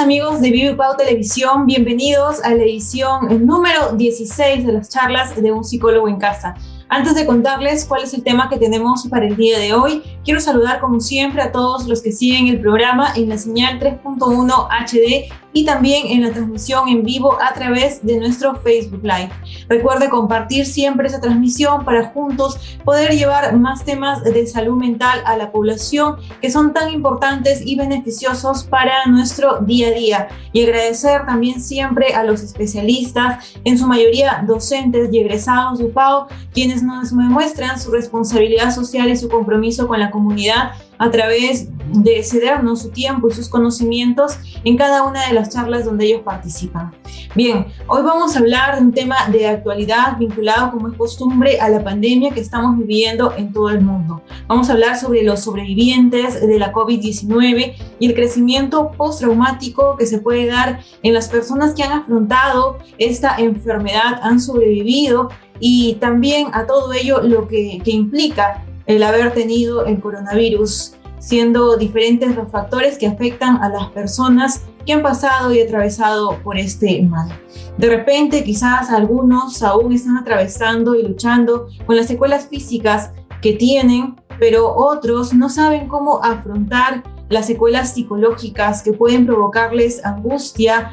amigos de Vivo y Pau Televisión, bienvenidos a la edición número 16 de las charlas de un psicólogo en casa. Antes de contarles cuál es el tema que tenemos para el día de hoy, quiero saludar como siempre a todos los que siguen el programa en la señal 3.1 HD y también en la transmisión en vivo a través de nuestro Facebook Live. Recuerde compartir siempre esa transmisión para juntos poder llevar más temas de salud mental a la población que son tan importantes y beneficiosos para nuestro día a día. Y agradecer también siempre a los especialistas, en su mayoría docentes y egresados de UPAO, quienes nos muestran su responsabilidad social y su compromiso con la comunidad a través de cedernos su tiempo y sus conocimientos en cada una de las charlas donde ellos participan. Bien, hoy vamos a hablar de un tema de actualidad vinculado, como es costumbre, a la pandemia que estamos viviendo en todo el mundo. Vamos a hablar sobre los sobrevivientes de la COVID-19 y el crecimiento postraumático que se puede dar en las personas que han afrontado esta enfermedad, han sobrevivido, y también a todo ello lo que implica el haber tenido el coronavirus, siendo diferentes los factores que afectan a las personas que han pasado y atravesado por este mal. De repente, quizás algunos aún están atravesando y luchando con las secuelas físicas que tienen, pero otros no saben cómo afrontar las secuelas psicológicas que pueden provocarles angustia,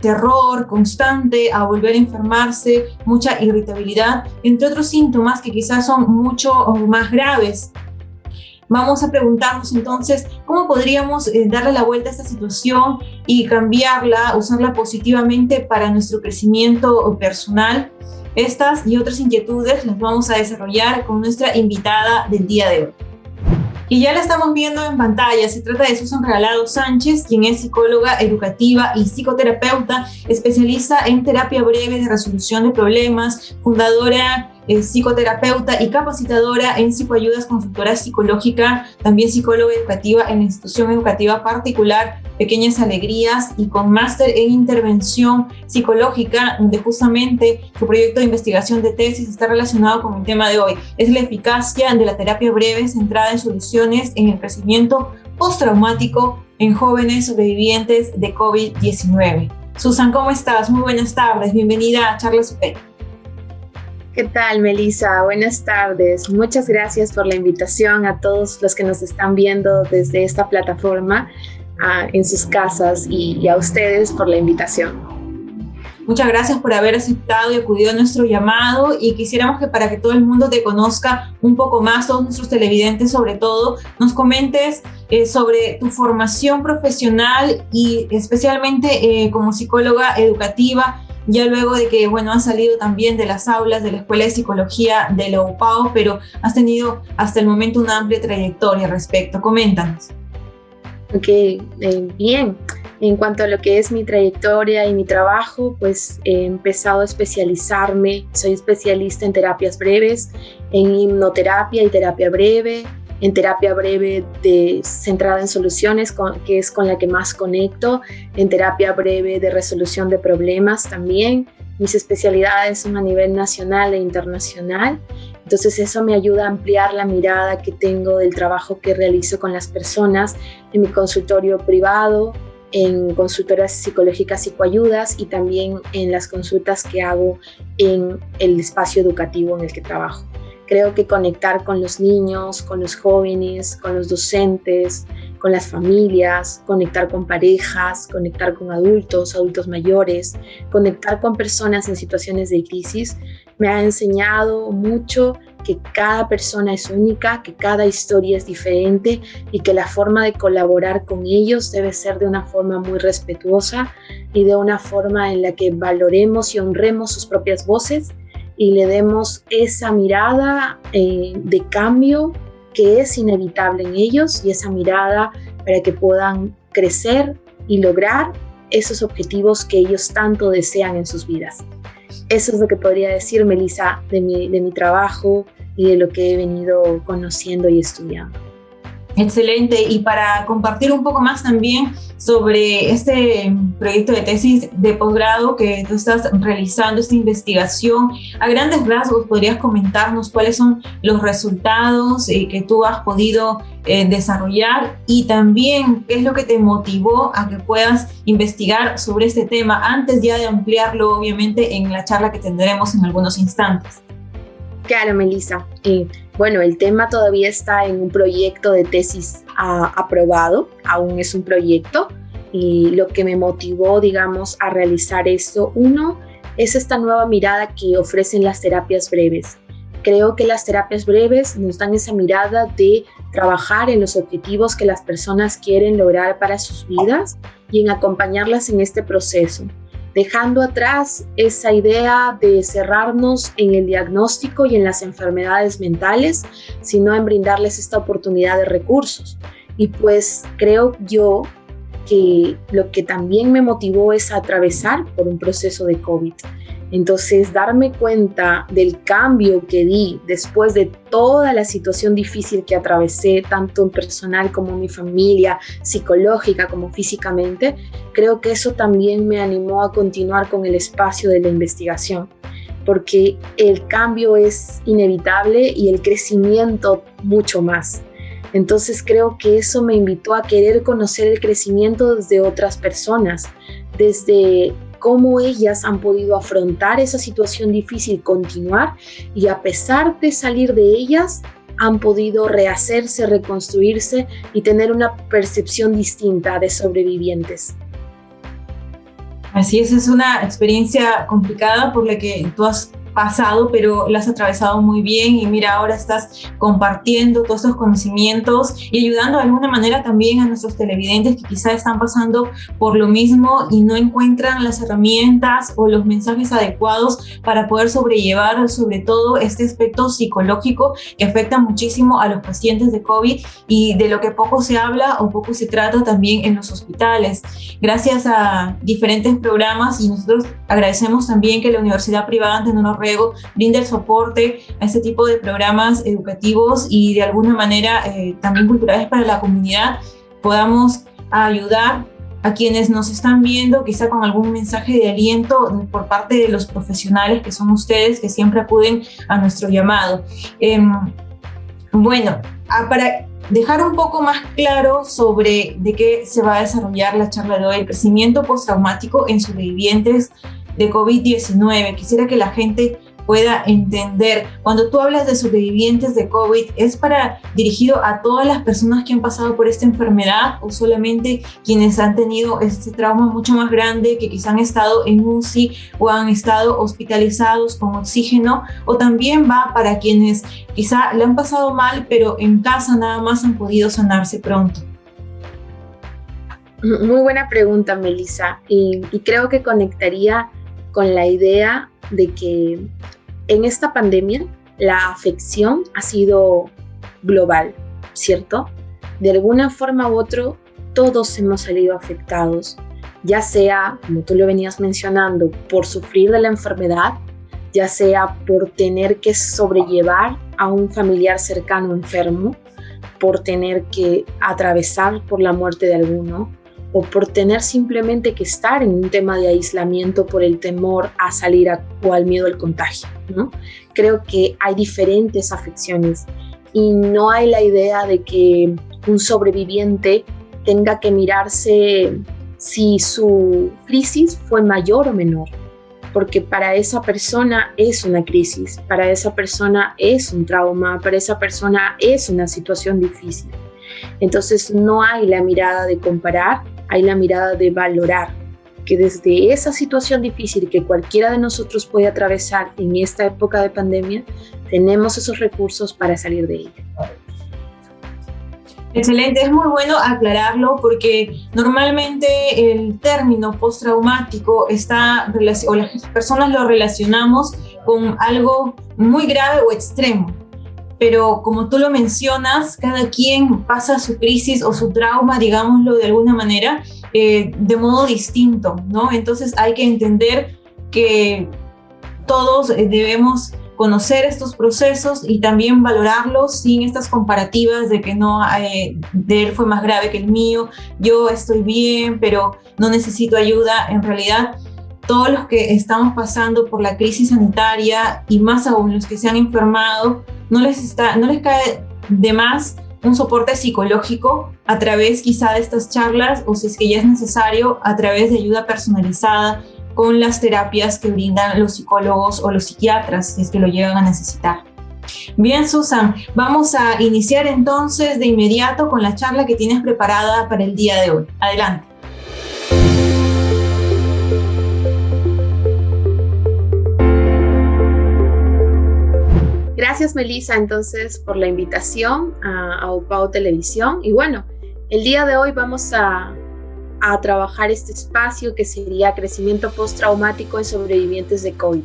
terror constante, a volver a enfermarse, mucha irritabilidad, entre otros síntomas que quizás son mucho más graves. Vamos a preguntarnos entonces cómo podríamos darle la vuelta a esta situación y cambiarla, usarla positivamente para nuestro crecimiento personal. Estas y otras inquietudes las vamos a desarrollar con nuestra invitada del día de hoy. Y ya la estamos viendo en pantalla. Se trata de Susan Regalado Sánchez, quien es psicóloga educativa y psicoterapeuta, especialista en terapia breve de resolución de problemas, fundadora, psicoterapeuta y capacitadora en psicoayudas, consultora psicológica, también psicóloga educativa en la institución educativa particular Pequeñas Alegrías y con máster en intervención psicológica, donde justamente su proyecto de investigación de tesis está relacionado con el tema de hoy. Es la eficacia de la terapia breve centrada en soluciones en el crecimiento postraumático en jóvenes sobrevivientes de COVID-19. Susan, ¿cómo estás? Muy buenas tardes. Bienvenida a Charlas UP. ¿Qué tal, Melissa? Buenas tardes. Muchas gracias por la invitación a todos los que nos están viendo desde esta plataforma en sus casas y a ustedes por la invitación. Muchas gracias por haber aceptado y acudido a nuestro llamado, y quisiéramos que para que todo el mundo te conozca un poco más, todos nuestros televidentes sobre todo, nos comentes sobre tu formación profesional y especialmente como psicóloga educativa, ya luego de que, has salido también de las aulas de la Escuela de Psicología de la UPAO, pero has tenido hasta el momento una amplia trayectoria al respecto. Coméntanos. Ok, bien. En cuanto a lo que es mi trayectoria y mi trabajo, pues he empezado a especializarme. Soy especialista en terapias breves, en hipnoterapia y terapia breve, en terapia breve centrada en soluciones, que es con la que más conecto, en terapia breve de resolución de problemas también. Mis especialidades son a nivel nacional e internacional, entonces eso me ayuda a ampliar la mirada que tengo del trabajo que realizo con las personas en mi consultorio privado, en consultoras psicológicas psicoayudas y también en las consultas que hago en el espacio educativo en el que trabajo. Creo que conectar con los niños, con los jóvenes, con los docentes, con las familias, conectar con parejas, conectar con adultos mayores, conectar con personas en situaciones de crisis, me ha enseñado mucho que cada persona es única, que cada historia es diferente y que la forma de colaborar con ellos debe ser de una forma muy respetuosa y de una forma en la que valoremos y honremos sus propias voces y le demos esa mirada de cambio que es inevitable en ellos, y esa mirada para que puedan crecer y lograr esos objetivos que ellos tanto desean en sus vidas. Eso es lo que podría decir, Melissa, de mi trabajo y de lo que he venido conociendo y estudiando. Excelente. Y para compartir un poco más también sobre este proyecto de tesis de posgrado que tú estás realizando, esta investigación, a grandes rasgos, ¿podrías comentarnos cuáles son los resultados que tú has podido desarrollar y también qué es lo que te motivó a que puedas investigar sobre este tema antes ya de ampliarlo, obviamente, en la charla que tendremos en algunos instantes? Claro, Melissa. Bueno, el tema todavía está en un proyecto de tesis aprobado, aún es un proyecto, y lo que me motivó, digamos, a realizar esto, uno, es esta nueva mirada que ofrecen las terapias breves. Creo que las terapias breves nos dan esa mirada de trabajar en los objetivos que las personas quieren lograr para sus vidas y en acompañarlas en este proceso, dejando atrás esa idea de cerrarnos en el diagnóstico y en las enfermedades mentales, sino en brindarles esta oportunidad de recursos. Y pues creo yo que lo que también me motivó es atravesar por un proceso de COVID. Entonces, darme cuenta del cambio que di después de toda la situación difícil que atravesé, tanto en personal como en mi familia, psicológica como físicamente, creo que eso también me animó a continuar con el espacio de la investigación, porque el cambio es inevitable y el crecimiento mucho más. Entonces, creo que eso me invitó a querer conocer el crecimiento desde otras personas, desde cómo ellas han podido afrontar esa situación difícil, continuar, y a pesar de salir de ellas, han podido rehacerse, reconstruirse y tener una percepción distinta de sobrevivientes. Así es una experiencia complicada por la que tú has pasado, pero la has atravesado muy bien y mira, ahora estás compartiendo todos estos conocimientos y ayudando de alguna manera también a nuestros televidentes que quizá están pasando por lo mismo y no encuentran las herramientas o los mensajes adecuados para poder sobrellevar sobre todo este aspecto psicológico que afecta muchísimo a los pacientes de COVID y de lo que poco se habla o poco se trata también en los hospitales. Gracias a diferentes programas, y nosotros agradecemos también que la Universidad Privada Antenor Rego brinda el soporte a este tipo de programas educativos y de alguna manera también culturales para la comunidad, podamos ayudar a quienes nos están viendo, quizá con algún mensaje de aliento por parte de los profesionales que son ustedes, que siempre acuden a nuestro llamado. Bueno, para dejar un poco más claro sobre de qué se va a desarrollar la charla de hoy, el crecimiento postraumático en sobrevivientes de COVID-19. Quisiera que la gente pueda entender, cuando tú hablas de sobrevivientes de COVID, ¿es dirigido a todas las personas que han pasado por esta enfermedad o solamente quienes han tenido este trauma mucho más grande, que quizá han estado en UCI o han estado hospitalizados con oxígeno? ¿O también va para quienes quizá le han pasado mal, pero en casa nada más han podido sanarse pronto? Muy buena pregunta, Melissa, y creo que conectaría con la idea de que en esta pandemia la afección ha sido global, ¿cierto? De alguna forma u otra, todos hemos salido afectados, ya sea, como tú lo venías mencionando, por sufrir de la enfermedad, ya sea por tener que sobrellevar a un familiar cercano enfermo, por tener que atravesar por la muerte de alguno, o por tener simplemente que estar en un tema de aislamiento por el temor a salir o al miedo al contagio, ¿no? Creo que hay diferentes afecciones y no hay la idea de que un sobreviviente tenga que mirarse si su crisis fue mayor o menor, porque para esa persona es una crisis, para esa persona es un trauma, para esa persona es una situación difícil. Entonces no hay la mirada de comparar, hay la mirada de valorar que desde esa situación difícil que cualquiera de nosotros puede atravesar en esta época de pandemia, tenemos esos recursos para salir de ella. Excelente, es muy bueno aclararlo porque normalmente el término postraumático o las personas lo relacionamos con algo muy grave o extremo. Pero como tú lo mencionas, cada quien pasa su crisis o su trauma, digámoslo de alguna manera, de modo distinto, ¿no? Entonces hay que entender que todos debemos conocer estos procesos y también valorarlos sin estas comparativas de que no, de él fue más grave que el mío, yo estoy bien, pero no necesito ayuda. En realidad, todos los que estamos pasando por la crisis sanitaria y más aún los que se han enfermado, no les cae de más un soporte psicológico a través quizá de estas charlas, o si es que ya es necesario, a través de ayuda personalizada con las terapias que brindan los psicólogos o los psiquiatras, si es que lo llegan a necesitar. Bien, Susan, vamos a iniciar entonces de inmediato con la charla que tienes preparada para el día de hoy. Adelante. Gracias, Melissa, entonces, por la invitación a UPAO Televisión. Y bueno, el día de hoy vamos a trabajar este espacio que sería crecimiento postraumático en sobrevivientes de COVID.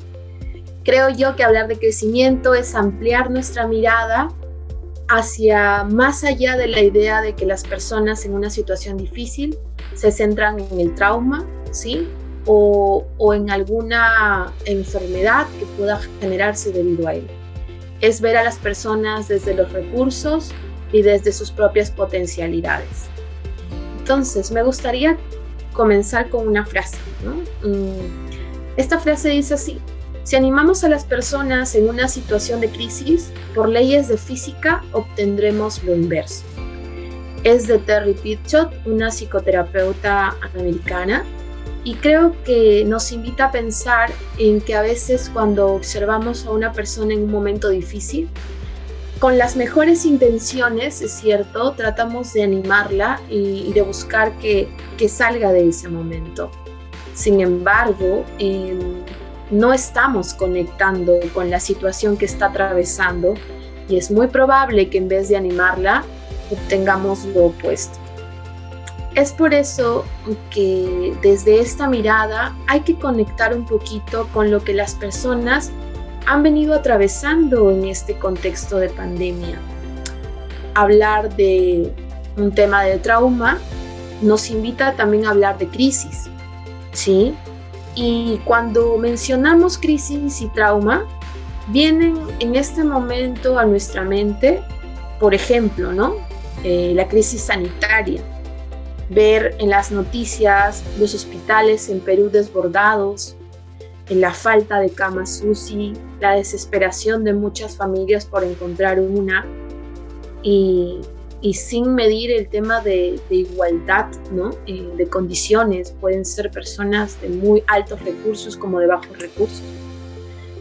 Creo yo que hablar de crecimiento es ampliar nuestra mirada hacia más allá de la idea de que las personas en una situación difícil se centran en el trauma, ¿sí? O en alguna enfermedad que pueda generarse debido a él. Es ver a las personas desde los recursos y desde sus propias potencialidades. Entonces, me gustaría comenzar con una frase, ¿no? Esta frase dice así: si animamos a las personas en una situación de crisis, por leyes de física obtendremos lo inverso. Es de Terry Pritchett, una psicoterapeuta americana, y creo que nos invita a pensar en que a veces cuando observamos a una persona en un momento difícil, con las mejores intenciones, es cierto, tratamos de animarla y de buscar que salga de ese momento. Sin embargo, no estamos conectando con la situación que está atravesando y es muy probable que en vez de animarla, obtengamos lo opuesto. Es por eso que desde esta mirada hay que conectar un poquito con lo que las personas han venido atravesando en este contexto de pandemia. Hablar de un tema de trauma nos invita también a hablar de crisis, ¿sí? Y cuando mencionamos crisis y trauma, vienen en este momento a nuestra mente, por ejemplo, ¿no? La crisis sanitaria. Ver en las noticias los hospitales en Perú desbordados, en la falta de camas UCI, la desesperación de muchas familias por encontrar una y sin medir el tema de igualdad, ¿no? De condiciones. Pueden ser personas de muy altos recursos como de bajos recursos.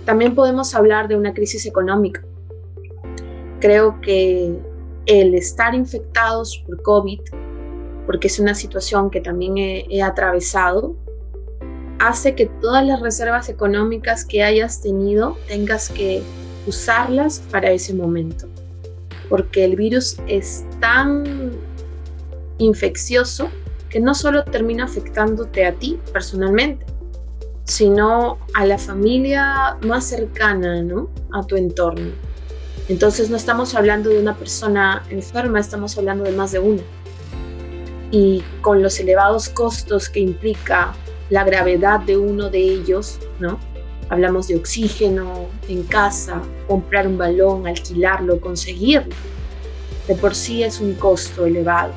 También podemos hablar de una crisis económica. Creo que el estar infectados por COVID, porque es una situación que también he atravesado, hace que todas las reservas económicas que hayas tenido tengas que usarlas para ese momento, porque el virus es tan infeccioso que no solo termina afectándote a ti personalmente, sino a la familia más cercana, ¿no? A tu entorno. Entonces no estamos hablando de una persona enferma, estamos hablando de más de una. Y con los elevados costos que implica la gravedad de uno de ellos, ¿no? Hablamos de oxígeno en casa, comprar un balón, alquilarlo, conseguirlo. De por sí es un costo elevado.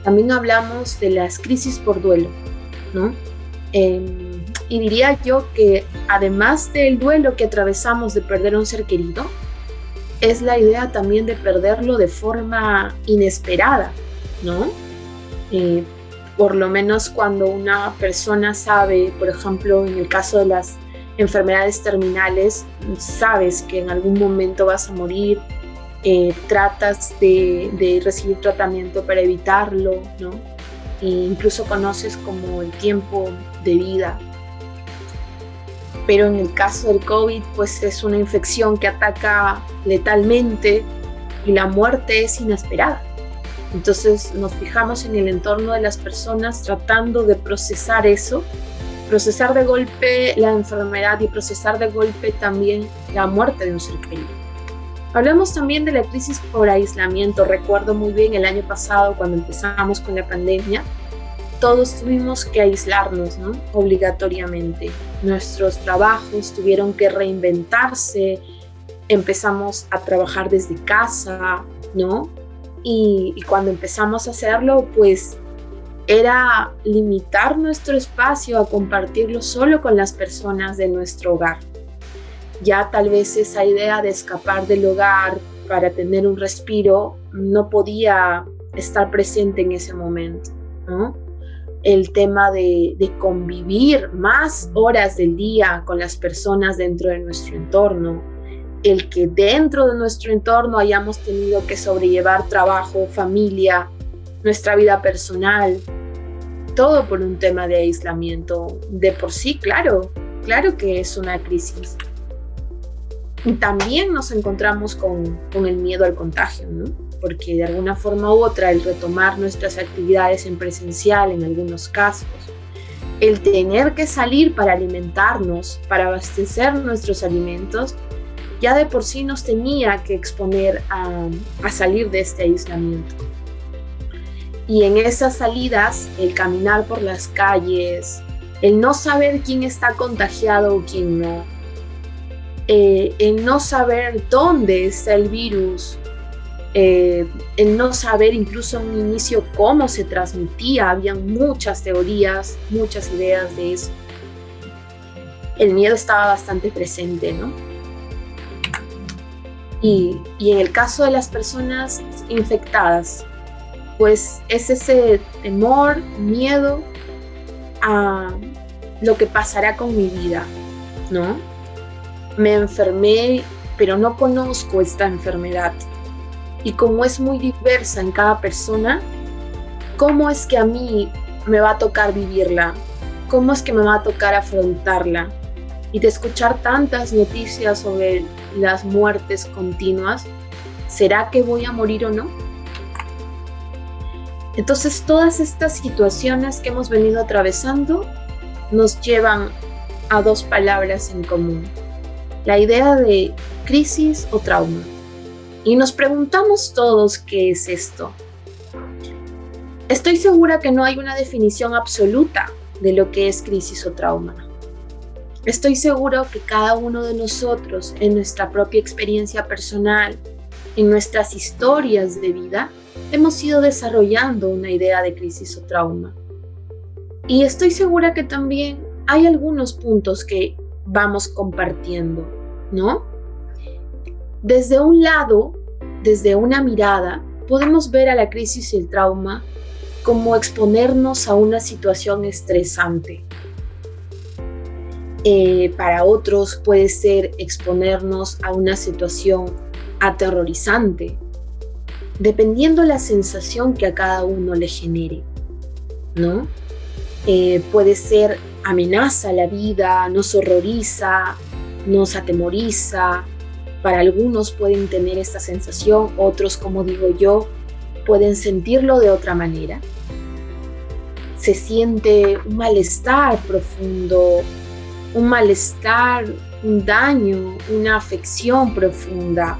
También hablamos de las crisis por duelo, ¿no? Y diría yo que además del duelo que atravesamos de perder a un ser querido, es la idea también de perderlo de forma inesperada, ¿no? Por lo menos cuando una persona sabe, por ejemplo, en el caso de las enfermedades terminales, sabes que en algún momento vas a morir, tratas de recibir tratamiento para evitarlo, ¿no? E incluso conoces como el tiempo de vida. Pero en el caso del COVID, pues es una infección que ataca letalmente y la muerte es inesperada. Entonces nos fijamos en el entorno de las personas tratando de procesar eso, procesar de golpe la enfermedad y procesar de golpe también la muerte de un ser querido. Hablamos también de la crisis por aislamiento. Recuerdo muy bien el año pasado cuando empezamos con la pandemia, todos tuvimos que aislarnos, ¿no? Obligatoriamente. Nuestros trabajos tuvieron que reinventarse, empezamos a trabajar desde casa, ¿no? Y cuando empezamos a hacerlo, pues era limitar nuestro espacio a compartirlo solo con las personas de nuestro hogar. Ya tal vez esa idea de escapar del hogar para tener un respiro no podía estar presente en ese momento, ¿no? El tema de convivir más horas del día con las personas dentro de nuestro entorno, el que dentro de nuestro entorno hayamos tenido que sobrellevar trabajo, familia, nuestra vida personal, todo por un tema de aislamiento. De por sí, claro que es una crisis. Y también nos encontramos con el miedo al contagio, ¿no? Porque de alguna forma u otra el retomar nuestras actividades en presencial en algunos casos, el tener que salir para alimentarnos, para abastecer nuestros alimentos, ya de por sí nos tenía que exponer a salir de este aislamiento. Y en esas salidas, el caminar por las calles, el no saber quién está contagiado o quién no, el no saber dónde está el virus, el no saber incluso en un inicio cómo se transmitía, habían muchas teorías, muchas ideas de eso. El miedo estaba bastante presente, ¿no? Y en el caso de las personas infectadas, pues es ese temor, miedo a lo que pasará con mi vida, ¿no? Me enfermé, pero no conozco esta enfermedad. Y como es muy diversa en cada persona, ¿cómo es que a mí me va a tocar vivirla? ¿Cómo es que me va a tocar afrontarla? Y de escuchar tantas noticias sobre las muertes continuas, ¿será que voy a morir o no? Entonces, todas estas situaciones que hemos venido atravesando nos llevan a dos palabras en común: la idea de crisis o trauma. Y nos preguntamos todos qué es esto. Estoy segura que no hay una definición absoluta de lo que es crisis o trauma. Estoy seguro que cada uno de nosotros, en nuestra propia experiencia personal, en nuestras historias de vida, hemos ido desarrollando una idea de crisis o trauma. Y estoy segura que también hay algunos puntos que vamos compartiendo, ¿no? Desde un lado, desde una mirada, podemos ver a la crisis y el trauma como exponernos a una situación estresante. Para otros puede ser exponernos a una situación aterrorizante, dependiendo la sensación que a cada uno le genere, ¿no? Puede ser amenaza a la vida, nos horroriza, nos atemoriza. Para algunos pueden tener esta sensación, otros, como digo yo, pueden sentirlo de otra manera. Se siente un malestar profundo, un malestar, un daño, una afección profunda.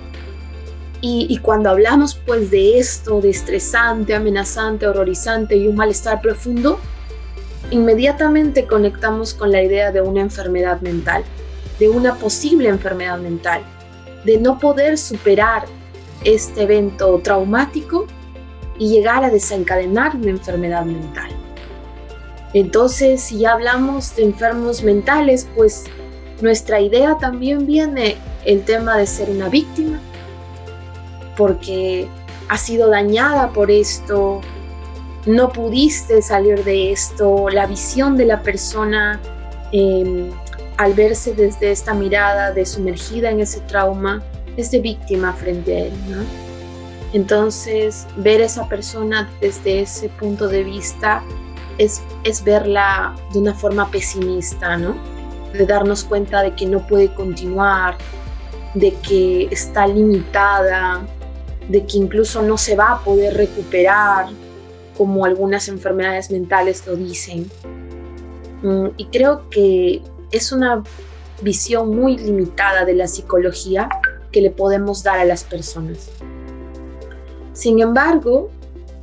Y cuando hablamos pues de esto, de estresante, amenazante, horrorizante y un malestar profundo, inmediatamente conectamos con la idea de una enfermedad mental, de una posible enfermedad mental, de no poder superar este evento traumático y llegar a desencadenar una enfermedad mental. Entonces, si ya hablamos de enfermos mentales, pues nuestra idea también viene el tema de ser una víctima, porque has sido dañada por esto, no pudiste salir de esto, la visión de la persona al verse desde esta mirada de sumergida en ese trauma, es de víctima frente a él, ¿no? Entonces, ver a esa persona desde ese punto de vista es verla de una forma pesimista, ¿no? De darnos cuenta de que no puede continuar, de que está limitada, de que incluso no se va a poder recuperar, como algunas enfermedades mentales lo dicen. Y creo que es una visión muy limitada de la psicología que le podemos dar a las personas. Sin embargo,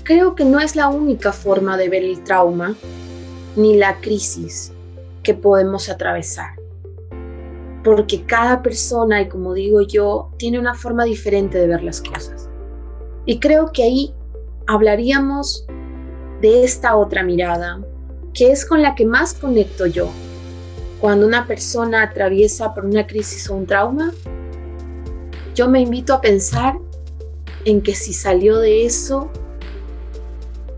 creo que no es la única forma de ver el trauma ni la crisis que podemos atravesar. Porque cada persona, y como digo yo, tiene una forma diferente de ver las cosas. Y creo que ahí hablaríamos de esta otra mirada, que es con la que más conecto yo. Cuando una persona atraviesa por una crisis o un trauma, yo me invito a pensar en que si salió de eso,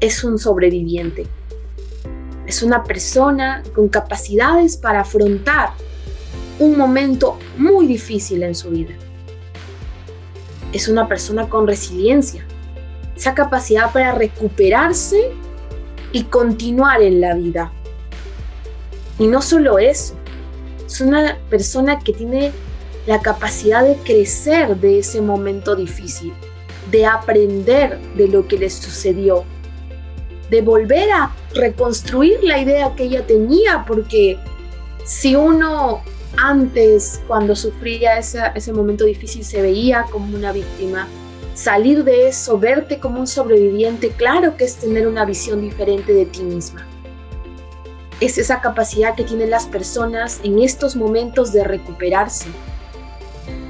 es un sobreviviente. Es una persona con capacidades para afrontar un momento muy difícil en su vida. Es una persona con resiliencia, esa capacidad para recuperarse y continuar en la vida. Y no solo eso, es una persona que tiene la capacidad de crecer de ese momento difícil, de aprender de lo que le sucedió, de volver a reconstruir la idea que ella tenía, porque si uno antes, cuando sufría ese momento difícil, se veía como una víctima, salir de eso, verte como un sobreviviente, claro que es tener una visión diferente de ti misma. Es esa capacidad que tienen las personas en estos momentos de recuperarse,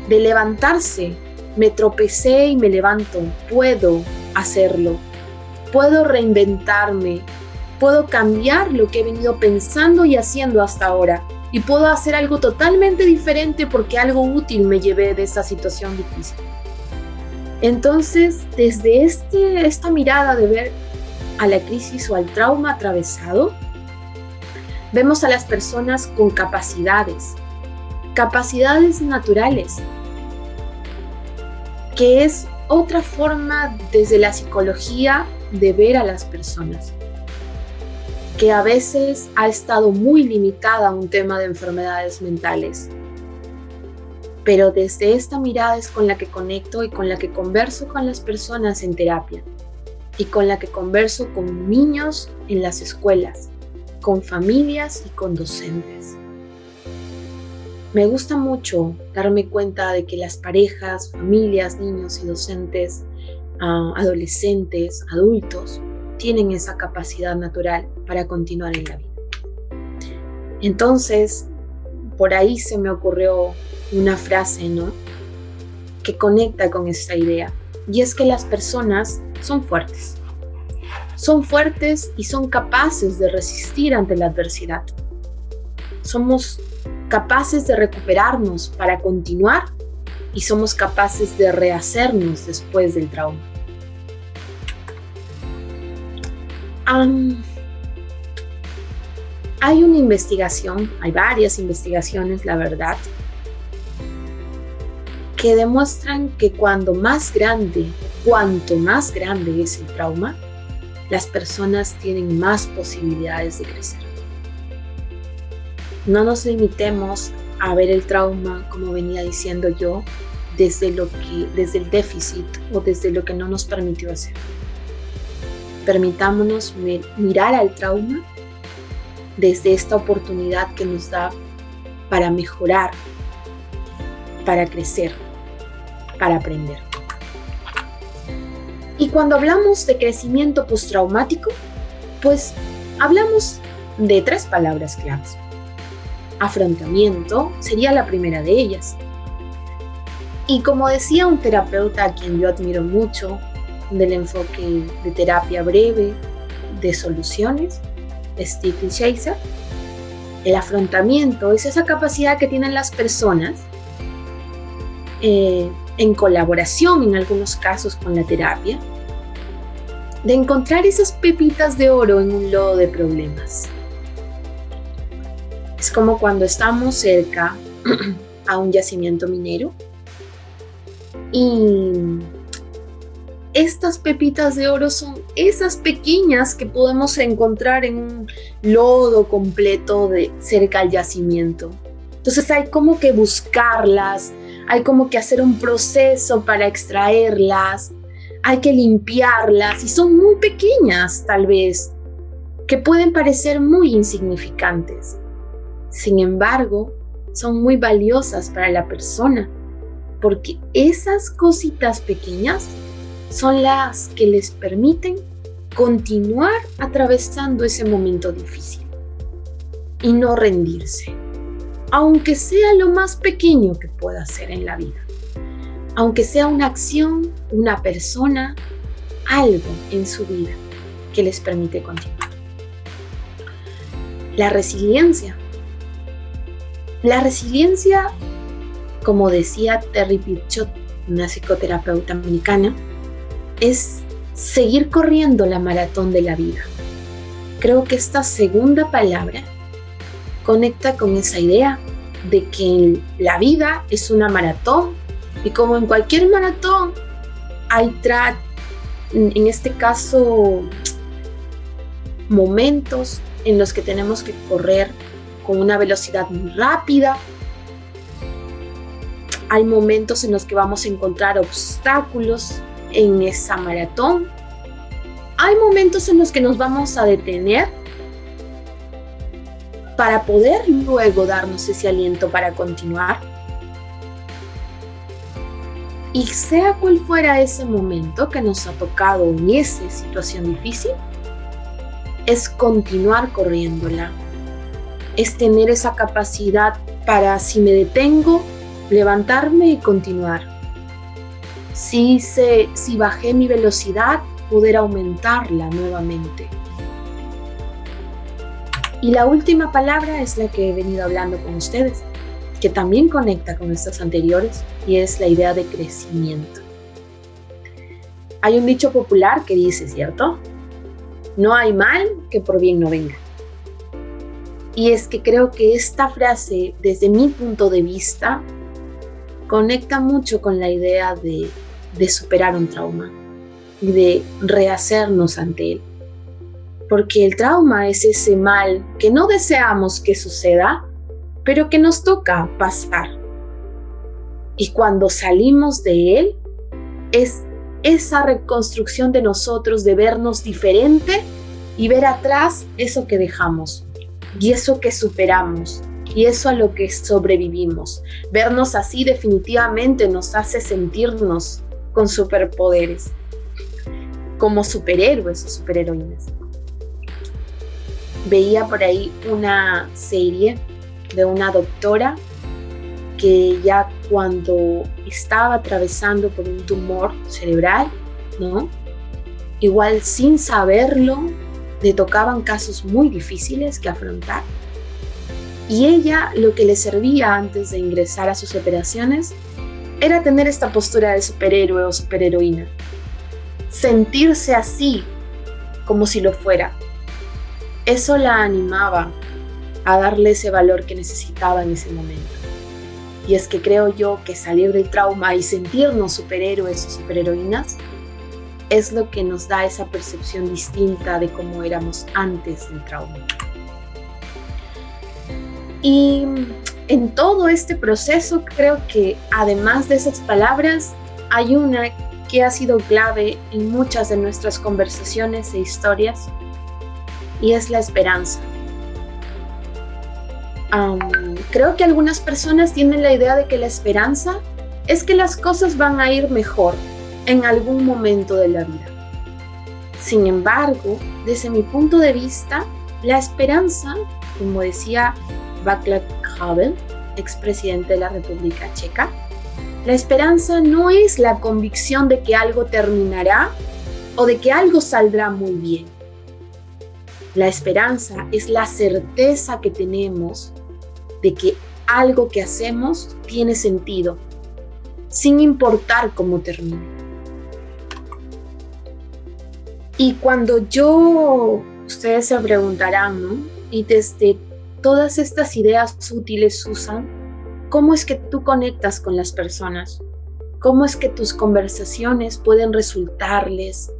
de levantarse. Me tropecé y me levanto, puedo hacerlo, puedo reinventarme, puedo cambiar lo que he venido pensando y haciendo hasta ahora y puedo hacer algo totalmente diferente porque algo útil me llevé de esa situación difícil. Entonces, desde esta mirada de ver a la crisis o al trauma atravesado, vemos a las personas con capacidades naturales, que es otra forma desde la psicología de ver a las personas, que a veces ha estado muy limitada a un tema de enfermedades mentales. Pero desde esta mirada es con la que conecto y con la que converso con las personas en terapia y con la que converso con niños en las escuelas, con familias y con docentes. Me gusta mucho darme cuenta de que las parejas, familias, niños y docentes, adolescentes, adultos, tienen esa capacidad natural para continuar en la vida. Entonces, por ahí se me ocurrió una frase, ¿no?, que conecta con esta idea, y es que las personas son fuertes. Son fuertes y son capaces de resistir ante la adversidad. Somos capaces de recuperarnos para continuar y somos capaces de rehacernos después del trauma. Hay una investigación, hay varias investigaciones, la verdad, que demuestran que cuanto más grande es el trauma, las personas tienen más posibilidades de crecer. No nos limitemos a ver el trauma, como venía diciendo yo, desde el déficit o desde lo que no nos permitió hacer. Permitámonos mirar al trauma desde esta oportunidad que nos da para mejorar, para crecer, para aprender. Y cuando hablamos de crecimiento postraumático, pues hablamos de 3 palabras claves. Afrontamiento sería la primera de ellas. Y como decía un terapeuta a quien yo admiro mucho, del enfoque de terapia breve, de soluciones, Steve Chaser, el afrontamiento es esa capacidad que tienen las personas en colaboración en algunos casos con la terapia, de encontrar esas pepitas de oro en un lodo de problemas. Es como cuando estamos cerca a un yacimiento minero y estas pepitas de oro son esas pequeñas que podemos encontrar en un lodo completo de cerca al yacimiento. Entonces hay como que buscarlas, hay como que hacer un proceso para extraerlas, hay que limpiarlas y son muy pequeñas tal vez, que pueden parecer muy insignificantes. Sin embargo, son muy valiosas para la persona, porque esas cositas pequeñas son las que les permiten continuar atravesando ese momento difícil y no rendirse, aunque sea lo más pequeño que pueda hacer en la vida, aunque sea una acción, una persona, algo en su vida que les permite continuar. La resiliencia, como decía Terry Pritchett, una psicoterapeuta americana, es seguir corriendo la maratón de la vida. Creo que esta segunda palabra conecta con esa idea de que la vida es una maratón y como en cualquier maratón hay en este caso momentos en los que tenemos que correr con una velocidad muy rápida. Hay momentos en los que vamos a encontrar obstáculos en esa maratón. Hay momentos en los que nos vamos a detener para poder luego darnos ese aliento para continuar. Y sea cual fuera ese momento que nos ha tocado en esa situación difícil, es continuar corriéndola. Es tener esa capacidad para, si me detengo, levantarme y continuar. Si bajé mi velocidad, poder aumentarla nuevamente. Y la última palabra es la que he venido hablando con ustedes, que también conecta con estas anteriores, y es la idea de crecimiento. Hay un dicho popular que dice, ¿cierto? No hay mal que por bien no venga. Y es que creo que esta frase, desde mi punto de vista, conecta mucho con la idea de superar un trauma y de rehacernos ante él. Porque el trauma es ese mal que no deseamos que suceda, pero que nos toca pasar. Y cuando salimos de él, es esa reconstrucción de nosotros, de vernos diferente y ver atrás eso que dejamos y eso que superamos y eso a lo que sobrevivimos. Vernos así definitivamente nos hace sentirnos con superpoderes, como superhéroes o superheroínas. Veía por ahí una serie de una doctora que ya cuando estaba atravesando por un tumor cerebral, ¿no? Igual sin saberlo, le tocaban casos muy difíciles que afrontar. Y ella, lo que le servía antes de ingresar a sus operaciones era tener esta postura de superhéroe o superheroína. Sentirse así, como si lo fuera. Eso la animaba a darle ese valor que necesitaba en ese momento. Y es que creo yo que salir del trauma y sentirnos superhéroes o superheroínas es lo que nos da esa percepción distinta de cómo éramos antes del trauma. Y en todo este proceso creo que además de esas palabras hay una que ha sido clave en muchas de nuestras conversaciones e historias, y es la esperanza. Creo que algunas personas tienen la idea de que la esperanza es que las cosas van a ir mejor en algún momento de la vida. Sin embargo, desde mi punto de vista, la esperanza, como decía Václav Havel, expresidente de la República Checa, la esperanza no es la convicción de que algo terminará o de que algo saldrá muy bien. La esperanza es la certeza que tenemos de que algo que hacemos tiene sentido, sin importar cómo termine. Y cuando ustedes se preguntarán, ¿no? Y desde todas estas ideas útiles, Susan, ¿cómo es que tú conectas con las personas? ¿Cómo es que tus conversaciones pueden resultarles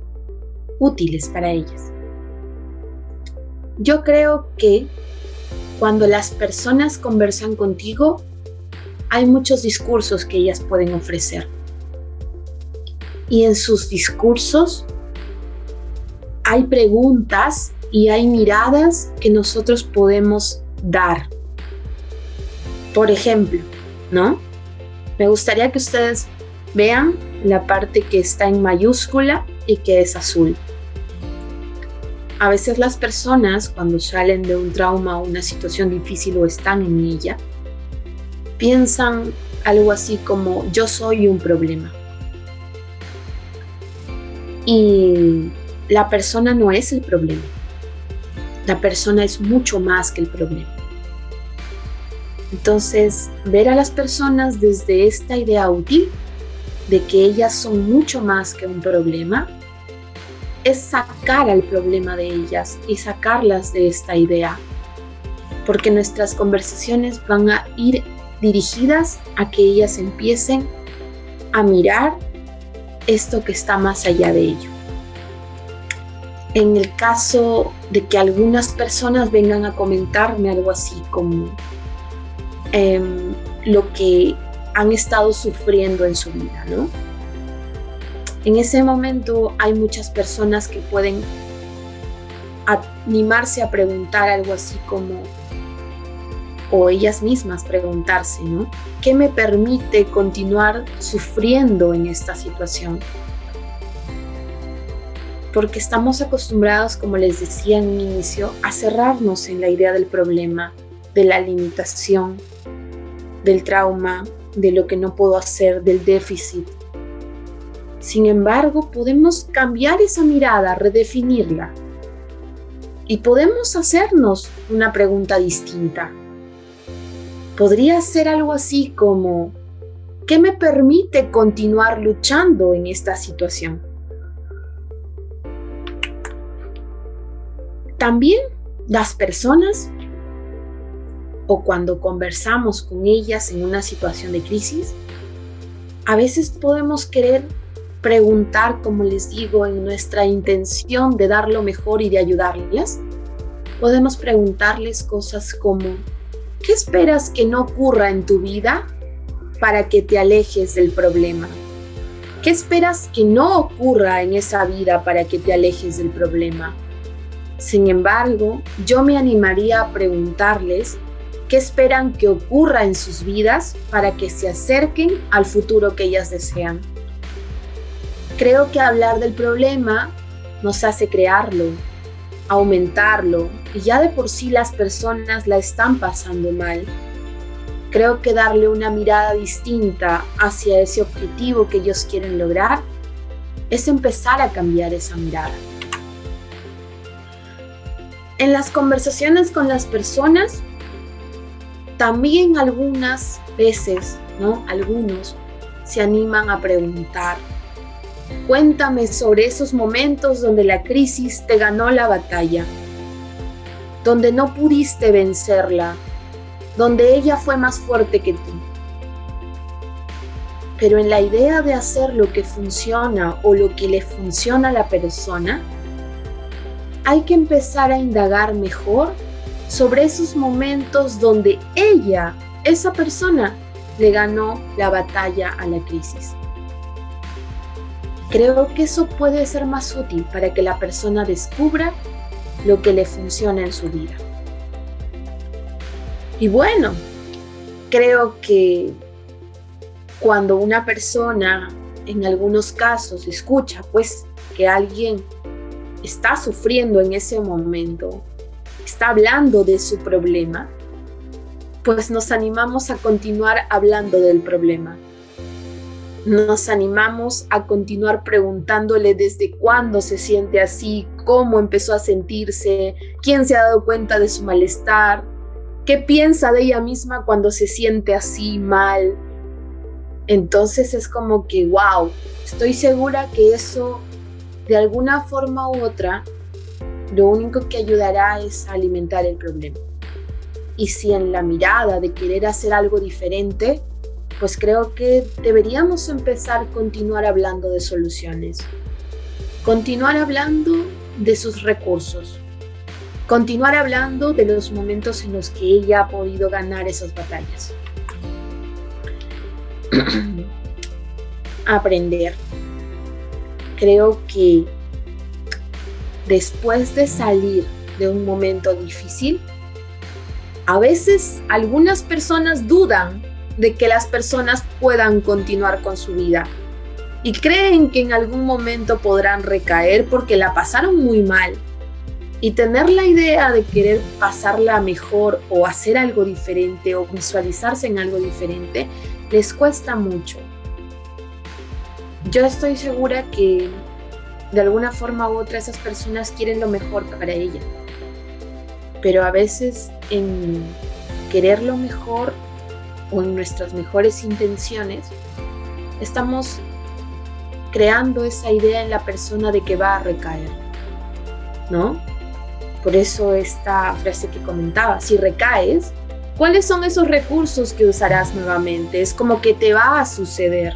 útiles para ellas? Yo creo que cuando las personas conversan contigo, hay muchos discursos que ellas pueden ofrecer. Y en sus discursos hay preguntas y hay miradas que nosotros podemos dar. Por ejemplo, ¿no? Me gustaría que ustedes vean la parte que está en mayúscula y que es azul. A veces las personas, cuando salen de un trauma o una situación difícil o están en ella, piensan algo así como: yo soy un problema. Y la persona no es el problema. La persona es mucho más que el problema. Entonces, ver a las personas desde esta idea útil de que ellas son mucho más que un problema, es sacar al problema de ellas y sacarlas de esta idea, porque nuestras conversaciones van a ir dirigidas a que ellas empiecen a mirar esto que está más allá de ello. En el caso de que algunas personas vengan a comentarme algo así como lo que han estado sufriendo en su vida, ¿no? En ese momento hay muchas personas que pueden animarse a preguntar algo así como, o ellas mismas preguntarse, ¿no? ¿Qué me permite continuar sufriendo en esta situación? Porque estamos acostumbrados, como les decía en un inicio, a cerrarnos en la idea del problema, de la limitación, del trauma, de lo que no puedo hacer, del déficit. Sin embargo, podemos cambiar esa mirada, redefinirla. Y podemos hacernos una pregunta distinta. Podría ser algo así como: ¿qué me permite continuar luchando en esta situación? También las personas, o cuando conversamos con ellas en una situación de crisis, a veces podemos querer preguntar, como les digo, en nuestra intención de dar lo mejor y de ayudarles. Podemos preguntarles cosas como: ¿qué esperas que no ocurra en tu vida para que te alejes del problema? ¿Qué esperas que no ocurra en esa vida para que te alejes del problema? Sin embargo, yo me animaría a preguntarles qué esperan que ocurra en sus vidas para que se acerquen al futuro que ellas desean. Creo que hablar del problema nos hace crearlo, aumentarlo, y ya de por sí las personas la están pasando mal. Creo que darle una mirada distinta hacia ese objetivo que ellos quieren lograr es empezar a cambiar esa mirada. En las conversaciones con las personas, también algunas veces, ¿no? Algunos se animan a preguntar: cuéntame sobre esos momentos donde la crisis te ganó la batalla, donde no pudiste vencerla, donde ella fue más fuerte que tú. Pero en la idea de hacer lo que funciona o lo que le funciona a la persona, hay que empezar a indagar mejor sobre esos momentos donde ella, esa persona, le ganó la batalla a la crisis. Creo que eso puede ser más útil para que la persona descubra lo que le funciona en su vida. Y bueno, creo que cuando una persona, en algunos casos, escucha pues que alguien está sufriendo en ese momento, está hablando de su problema, pues nos animamos a continuar hablando del problema. Nos animamos a continuar preguntándole desde cuándo se siente así, cómo empezó a sentirse, quién se ha dado cuenta de su malestar, qué piensa de ella misma cuando se siente así mal. Entonces es como que, wow, estoy segura que eso, de alguna forma u otra, lo único que ayudará es a alimentar el problema. Y si en la mirada de querer hacer algo diferente, pues creo que deberíamos empezar a continuar hablando de soluciones, continuar hablando de sus recursos, continuar hablando de los momentos en los que ella ha podido ganar esas batallas. Aprender. Creo que después de salir de un momento difícil, a veces algunas personas dudan de que las personas puedan continuar con su vida y creen que en algún momento podrán recaer porque la pasaron muy mal. Y tener la idea de querer pasarla mejor o hacer algo diferente o visualizarse en algo diferente, les cuesta mucho. Yo estoy segura que de alguna forma u otra esas personas quieren lo mejor para ella. Pero a veces en querer lo mejor o en nuestras mejores intenciones, estamos creando esa idea en la persona de que va a recaer, ¿no? Por eso esta frase que comentaba, si recaes, ¿cuáles son esos recursos que usarás nuevamente? Es como que te va a suceder.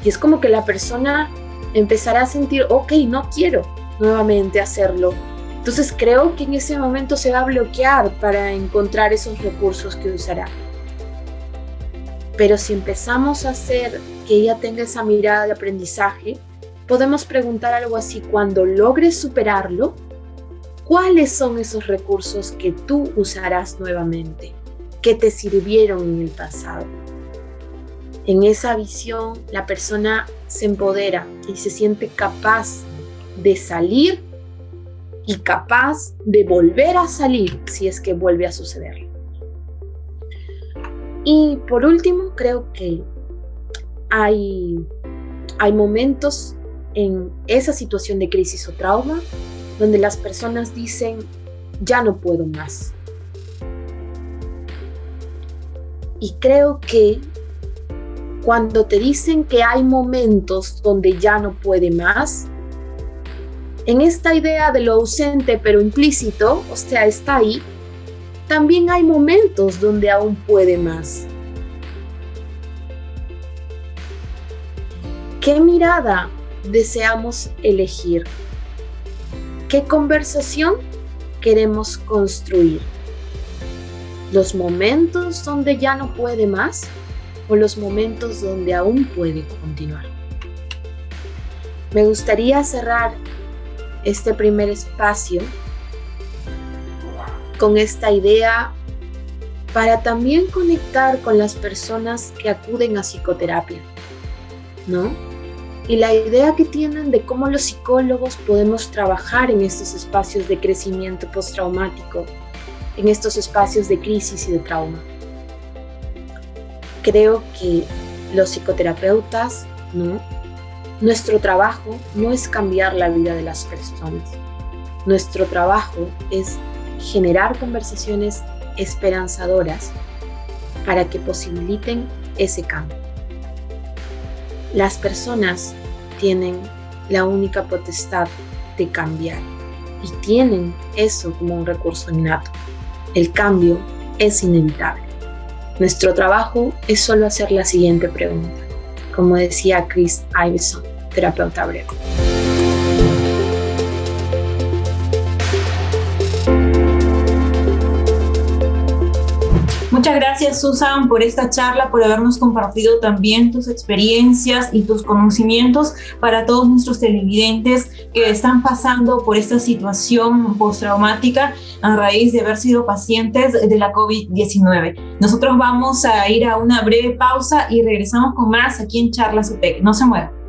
Y es como que la persona empezará a sentir, ok, no quiero nuevamente hacerlo. Entonces creo que en ese momento se va a bloquear para encontrar esos recursos que usará. Pero si empezamos a hacer que ella tenga esa mirada de aprendizaje, podemos preguntar algo así: cuando logres superarlo, ¿cuáles son esos recursos que tú usarás nuevamente, que te sirvieron en el pasado? En esa visión, la persona se empodera y se siente capaz de salir y capaz de volver a salir si es que vuelve a suceder. Y por último, creo que hay momentos en esa situación de crisis o trauma donde las personas dicen, ya no puedo más. Y creo que cuando te dicen que hay momentos donde ya no puede más, en esta idea de lo ausente pero implícito, o sea, está ahí, también hay momentos donde aún puede más. ¿Qué mirada deseamos elegir? ¿Qué conversación queremos construir? ¿Los momentos donde ya no puede más o los momentos donde aún puede continuar? Me gustaría cerrar este primer espacio con esta idea para también conectar con las personas que acuden a psicoterapia, ¿no? Y la idea que tienen de cómo los psicólogos podemos trabajar en estos espacios de crecimiento postraumático, en estos espacios de crisis y de trauma. Creo que los psicoterapeutas, ¿no? Nuestro trabajo no es cambiar la vida de las personas. Nuestro trabajo es generar conversaciones esperanzadoras para que posibiliten ese cambio. Las personas tienen la única potestad de cambiar y tienen eso como un recurso innato. El cambio es inevitable. Nuestro trabajo es solo hacer la siguiente pregunta, como decía Chris Iveson, terapeuta breve. Muchas gracias, Susan, por esta charla, por habernos compartido también tus experiencias y tus conocimientos para todos nuestros televidentes que están pasando por esta situación postraumática a raíz de haber sido pacientes de la COVID-19. Nosotros vamos a ir a una breve pausa y regresamos con más aquí en Charlas UTEC. No se muevan.